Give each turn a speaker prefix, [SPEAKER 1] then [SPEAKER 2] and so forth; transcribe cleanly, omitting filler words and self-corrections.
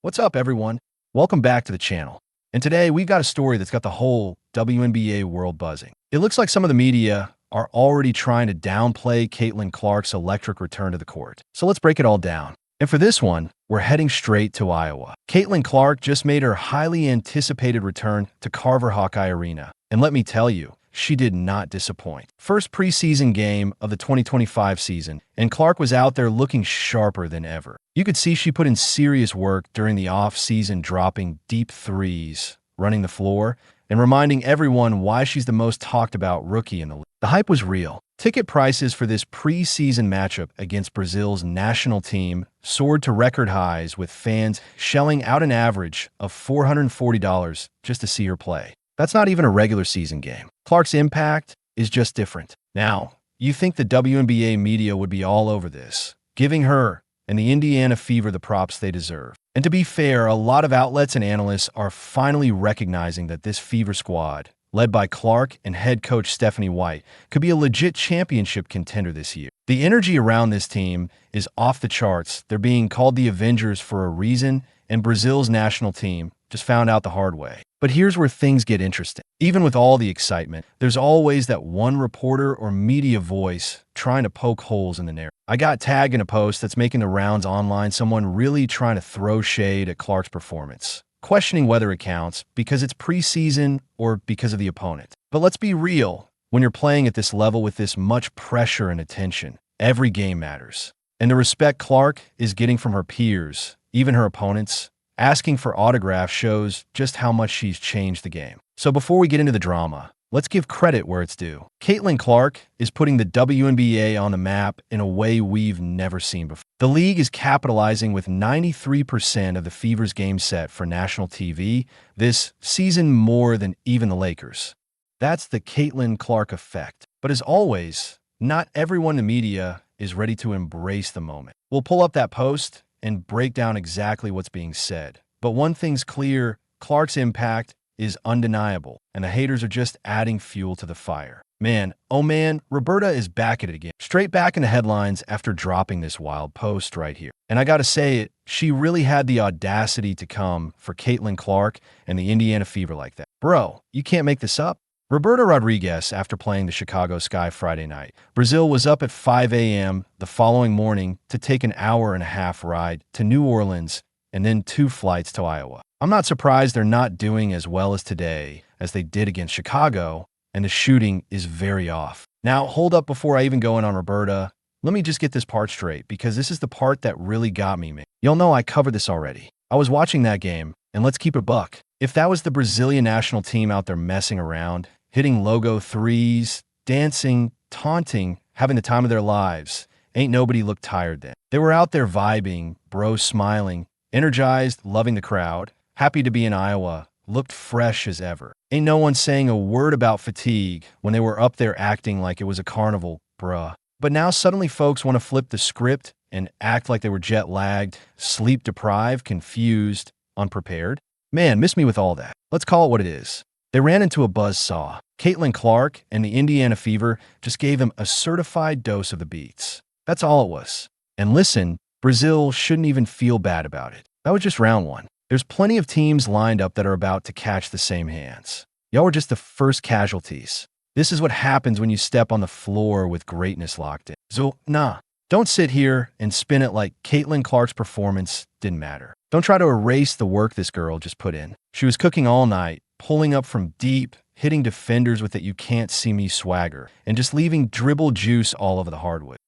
[SPEAKER 1] What's up, everyone? Welcome back to the channel. And today we've got a story that's got the whole WNBA world buzzing. It looks like some of the media are already trying to downplay Caitlin Clark's electric return to the court. So let's break it all down. And for this one, we're heading straight to Iowa. Caitlin Clark just made her highly anticipated return to Carver Hawkeye Arena. And let me tell you, she did not disappoint. First preseason game of the 2025 season, and Clark was out there looking sharper than ever. You could see she put in serious work during the off-season, dropping deep threes, running the floor, and reminding everyone why she's the most talked about rookie in the league. The hype was real. Ticket prices for this preseason matchup against Brazil's national team soared to record highs, with fans shelling out an average of $440 just to see her play. That's not even a regular season game. Clark's impact is just different. Now, you think the WNBA media would be all over this, giving her and the Indiana Fever the props they deserve. And to be fair, a lot of outlets and analysts are finally recognizing that this Fever squad, led by Clark and head coach Stephanie White, could be a legit championship contender this year. The energy around this team is off the charts. They're being called the Avengers for a reason, and Brazil's national team just found out the hard way. But here's where things get interesting. Even with all the excitement, there's always that one reporter or media voice trying to poke holes in the narrative. I got tagged in a post that's making the rounds online, someone really trying to throw shade at Clark's performance, questioning whether it counts because it's preseason or because of the opponent. But let's be real, when you're playing at this level with this much pressure and attention, every game matters. And the respect Clark is getting from her peers, even her opponents, asking for autographs, shows just how much she's changed the game. So before we get into the drama, let's give credit where it's due. Caitlin Clark is putting the WNBA on the map in a way we've never seen before. The league is capitalizing with 93% of the Fever's games set for national TV this season, more than even the Lakers. That's the Caitlin Clark effect. But as always, not everyone in the media is ready to embrace the moment. We'll pull up that post and break down exactly what's being said. But one thing's clear, Clark's impact is undeniable, and the haters are just adding fuel to the fire. Man, oh man, Roberta is back at it again. Straight back in the headlines after dropping this wild post right here. And I gotta say it, she really had the audacity to come for Caitlin Clark and the Indiana Fever like that. Bro, you can't make this up. Roberta Rodriguez, after playing the Chicago Sky Friday night, Brazil was up at 5 a.m. the following morning to take an hour-and-a-half ride to New Orleans and then 2 flights to Iowa. I'm not surprised they're not doing as well as today as they did against Chicago, and the shooting is very off. Now, hold up before I even go in on Roberta. Let me just get this part straight, because this is the part that really got me, man. Y'all know I covered this already. I was watching that game, and let's keep it buck. If that was the Brazilian national team out there messing around, hitting logo threes, dancing, taunting, having the time of their lives, ain't nobody looked tired then. They were out there vibing, bros smiling, energized, loving the crowd, happy to be in Iowa, looked fresh as ever. Ain't no one saying a word about fatigue when they were up there acting like it was a carnival, bruh. But now suddenly folks want to flip the script and act like they were jet-lagged, sleep-deprived, confused, unprepared. Man, miss me with all that. Let's call it what it is. They ran into a buzzsaw. Caitlin Clark and the Indiana Fever just gave them a certified dose of the beats. That's all it was. And listen, Brazil shouldn't even feel bad about it. That was just round 1. There's plenty of teams lined up that are about to catch the same hands. Y'all were just the first casualties. This is what happens when you step on the floor with greatness locked in. So, nah, don't sit here and spin it like Caitlin Clark's performance didn't matter. Don't try to erase the work this girl just put in. She was cooking all night, pulling up from deep, hitting defenders with that you can't see me swagger, and just leaving dribble juice all over the hardwood.